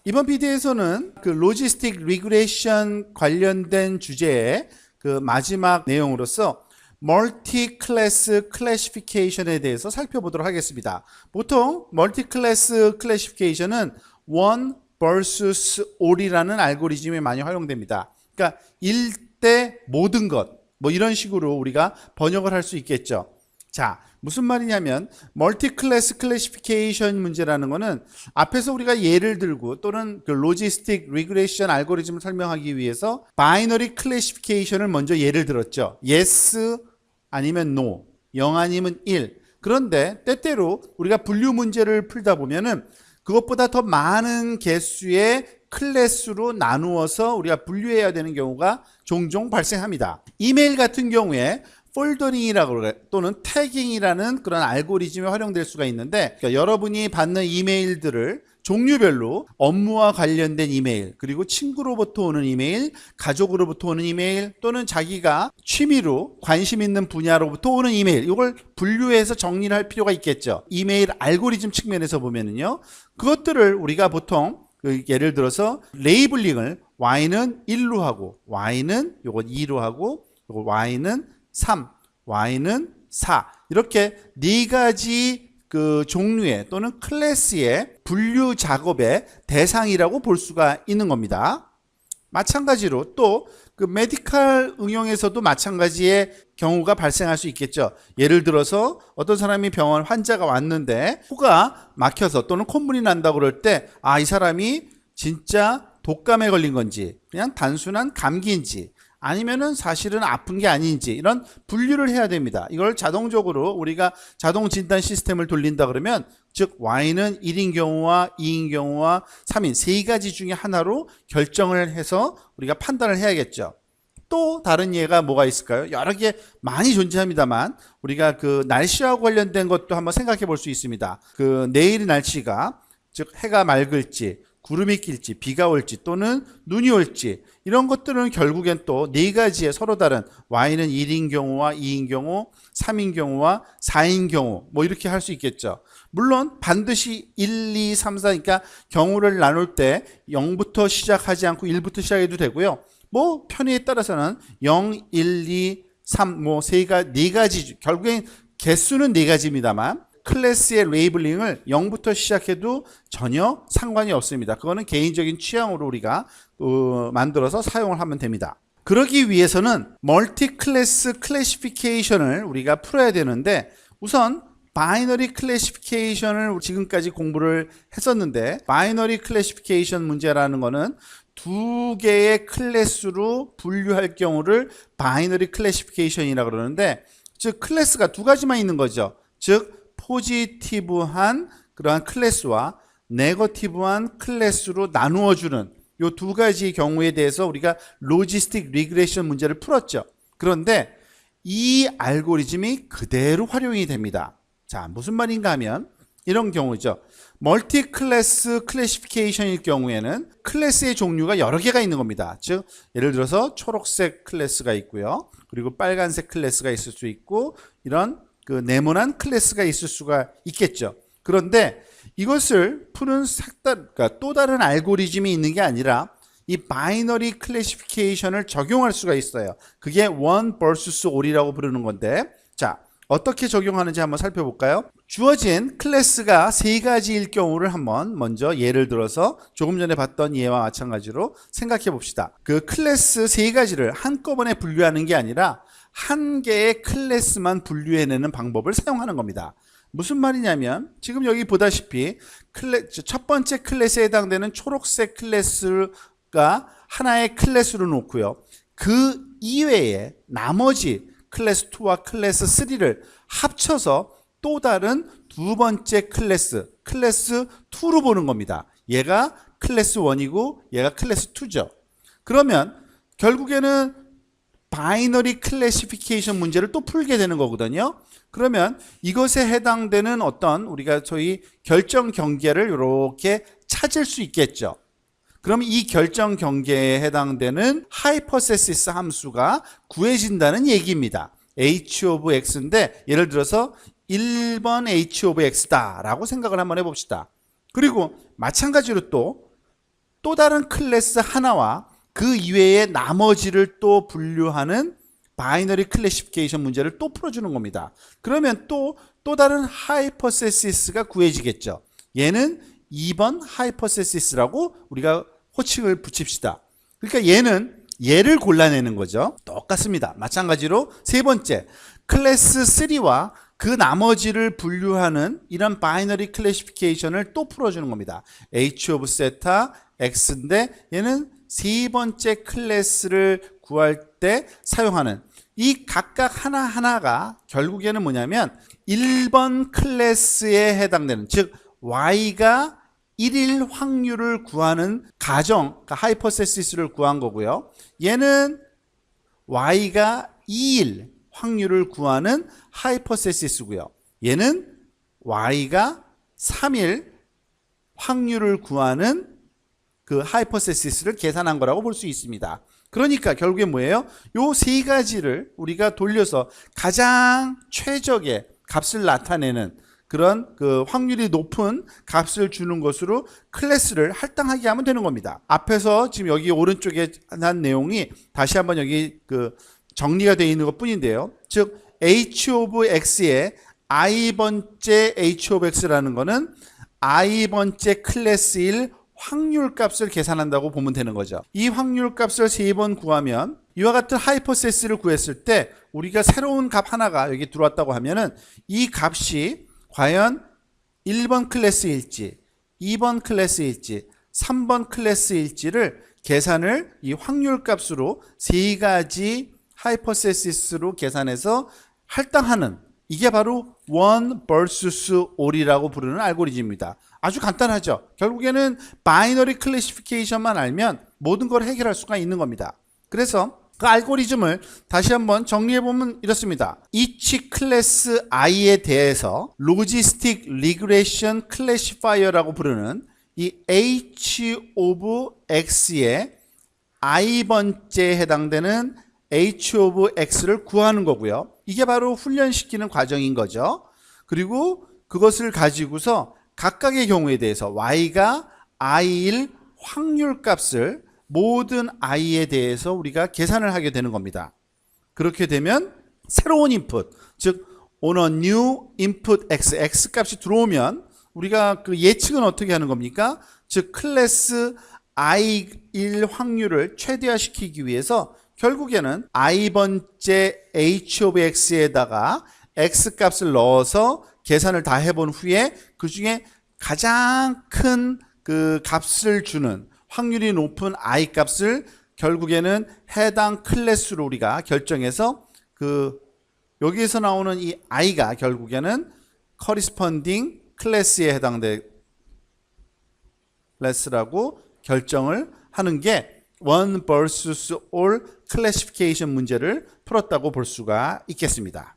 이번 PD에서는 그 로지스틱 리그레이션 관련된 주제의 그 마지막 내용으로서 멀티 클래스 클래시피케이션에 대해서 살펴보도록 하겠습니다. 보통 멀티 클래스 클래시피케이션은 원 vs all이라는 알고리즘이 많이 활용됩니다. 그러니까 1대 모든 것, 뭐 이런 식으로 우리가 번역을 할 수 있겠죠. 자, 무슨 말이냐면 멀티 클래스 클래시피케이션 문제라는 거는 앞에서 우리가 예를 들고 또는 그 로지스틱 리그레이션 알고리즘을 설명하기 위해서 바이너리 클래시피케이션을 먼저 예를 들었죠. yes 아니면 no, 0 아니면 1. 그런데 때때로 우리가 분류 문제를 풀다 보면은 그것보다 더 많은 개수의 클래스로 나누어서 우리가 분류해야 되는 경우가 종종 발생합니다. 이메일 같은 경우에 폴더링이라고 그래요. 또는 태깅이라는 그런 알고리즘이 활용될 수가 있는데, 그러니까 여러분이 받는 이메일들을 종류별로 업무와 관련된 이메일, 그리고 친구로부터 오는 이메일, 가족으로부터 오는 이메일, 또는 자기가 취미로 관심 있는 분야로부터 오는 이메일, 이걸 분류해서 정리를 할 필요가 있겠죠. 이메일 알고리즘 측면에서 보면은요, 그것들을 우리가 보통 예를 들어서 레이블링을 Y는 1로 하고, Y는 요건 2로 하고, 요거 Y는 3, Y는 4, 이렇게 네 가지 그 종류의 또는 클래스의 분류 작업의 대상이라고 볼 수가 있는 겁니다. 마찬가지로 또 그 메디컬 응용에서도 마찬가지의 경우가 발생할 수 있겠죠. 예를 들어서 어떤 사람이 병원 환자가 왔는데 코가 막혀서 또는 콧물이 난다고 그럴 때 이 사람이 진짜 독감에 걸린 건지 그냥 단순한 감기인지 아니면은 사실은 아픈 게 아닌지 이런 분류를 해야 됩니다. 이걸 자동적으로 우리가 자동 진단 시스템을 돌린다 그러면 즉 Y는 1인 경우와 2인 경우와 3인 세 가지 중에 하나로 결정을 해서 우리가 판단을 해야겠죠. 또 다른 예가 뭐가 있을까요? 여러 개 많이 존재합니다만 우리가 그 날씨와 관련된 것도 한번 생각해 볼 수 있습니다. 그 내일 날씨가 즉 해가 맑을지 구름이 낄지 비가 올지 또는 눈이 올지 이런 것들은 결국엔 또 네 가지의 서로 다른 Y는 1인 경우와 2인 경우 3인 경우와 4인 경우 뭐 이렇게 할 수 있겠죠. 물론 반드시 1, 2, 3, 4니까 경우를 나눌 때 0부터 시작하지 않고 1부터 시작해도 되고요. 뭐 편의에 따라서는 0, 1, 2, 3 뭐 네 가지 결국엔 개수는 네 가지입니다만 클래스의 레이블링을 0부터 시작해도 전혀 상관이 없습니다. 그거는 개인적인 취향으로 우리가 만들어서 사용을 하면 됩니다. 그러기 위해서는 멀티 클래스 클래시피케이션을 우리가 풀어야 되는데 우선 바이너리 클래시피케이션을 지금까지 공부를 했었는데 바이너리 클래시피케이션 문제라는 거는 두 개의 클래스로 분류할 경우를 바이너리 클래시피케이션이라고 그러는데 즉 클래스가 두 가지만 있는 거죠. 즉 포지티브한 그러한 클래스와 네거티브한 클래스로 나누어주는 이 두 가지 경우에 대해서 우리가 로지스틱 리그레이션 문제를 풀었죠. 그런데 이 알고리즘이 그대로 활용이 됩니다. 자, 무슨 말인가 하면 이런 경우죠. 멀티 클래스 클래시피케이션일 경우에는 클래스의 종류가 여러 개가 있는 겁니다. 즉 예를 들어서 초록색 클래스가 있고요. 그리고 빨간색 클래스가 있을 수 있고 이런 그 네모난 클래스가 있을 수가 있겠죠. 그런데 이것을 푸는 그러니까 또 다른 알고리즘이 있는 게 아니라 이 바이너리 클래시피케이션을 적용할 수가 있어요. 그게 one vs all이라고 부르는 건데 자 어떻게 적용하는지 한번 살펴볼까요? 주어진 클래스가 세 가지일 경우를 한번 먼저 예를 들어서 조금 전에 봤던 예와 마찬가지로 생각해 봅시다. 그 클래스 세 가지를 한꺼번에 분류하는 게 아니라 한 개의 클래스만 분류해내는 방법을 사용하는 겁니다. 무슨 말이냐면 지금 여기 보다시피 첫 번째 클래스에 해당되는 초록색 클래스가 하나의 클래스로 놓고요. 그 이외에 나머지 클래스 2와 클래스 3를 합쳐서 또 다른 두 번째 클래스 2로 보는 겁니다. 얘가 클래스 1이고 얘가 클래스 2죠. 그러면 결국에는 바이너리 클래시피케이션 문제를 또 풀게 되는 거거든요. 그러면 이것에 해당되는 어떤 우리가 소위 결정 경계를 이렇게 찾을 수 있겠죠. 그럼 이 결정 경계에 해당되는 하이퍼세시스 함수가 구해진다는 얘기입니다. h of x인데 예를 들어서 1번 h of x다 라고 생각을 한번 해봅시다. 그리고 마찬가지로 또 또 다른 클래스 하나와 그 이외의 나머지를 또 분류하는 바이너리 클래시피케이션 문제를 또 풀어주는 겁니다. 그러면 또 다른 하이퍼세시스가 구해지겠죠. 얘는 2번 하이퍼세시스라고 우리가 호칭을 붙입시다. 그러니까 얘를 골라내는 거죠. 똑같습니다. 마찬가지로 세 번째, 클래스 3와 그 나머지를 분류하는 이런 바이너리 클래시피케이션을 또 풀어주는 겁니다. H of 세타 X인데 얘는 세 번째 클래스를 구할 때 사용하는 이 각각 하나하나가 결국에는 뭐냐면 1번 클래스에 해당되는, 즉 Y가 1일 확률을 구하는 가정, 그러니까 하이퍼세시스를 구한 거고요. 얘는 Y가 2일 확률을 구하는 하이퍼세시스고요. 얘는 Y가 3일 확률을 구하는 그 하이퍼세시스를 계산한 거라고 볼 수 있습니다. 그러니까 결국에 뭐예요? 요 세 가지를 우리가 돌려서 가장 최적의 값을 나타내는 그런 그 확률이 높은 값을 주는 것으로 클래스를 할당하게 하면 되는 겁니다. 앞에서 지금 여기 오른쪽에 한 내용이 다시 한번 여기 그 정리가 되어 있는 것 뿐인데요. 즉 H of X의 i번째 H of X라는 거는 i번째 클래스일 확률 값을 계산한다고 보면 되는 거죠. 이 확률 값을 3번 구하면 이와 같은 하이퍼세시스를 구했을 때 우리가 새로운 값 하나가 여기 들어왔다고 하면은 이 값이 과연 1번 클래스일지 2번 클래스일지 3번 클래스일지를 계산을 이 확률 값으로 세 가지 하이퍼세시스로 계산해서 할당하는, 이게 바로 원 vs all이라고 부르는 알고리즘입니다. 아주 간단하죠. 결국에는 바이너리 클래시피케이션만 알면 모든 걸 해결할 수가 있는 겁니다. 그래서 그 알고리즘을 다시 한번 정리해보면 이렇습니다. each 클래스 i에 대해서 로지스틱 리그레션 클래시파이어라고 부르는 이 H of X의 i번째에 해당되는 H of X를 구하는 거고요. 이게 바로 훈련시키는 과정인 거죠. 그리고 그것을 가지고서 각각의 경우에 대해서 Y가 I일 확률 값을 모든 I에 대해서 우리가 계산을 하게 되는 겁니다. 그렇게 되면 새로운 인풋, 즉 on a new input X, X 값이 들어오면 우리가 그 예측은 어떻게 하는 겁니까? 즉 클래스 I일 확률을 최대화시키기 위해서 결국에는 i번째 H of X에다가 X 값을 넣어서 계산을 다 해본 후에 그 중에 가장 큰 그 값을 주는 확률이 높은 I 값을 결국에는 해당 클래스로 우리가 결정해서 그 여기에서 나오는 이 I가 결국에는 corresponding 클래스에 해당될 클래스라고 결정을 하는 게 one vs all 클래시피케이션 문제를 풀었다고 볼 수가 있겠습니다.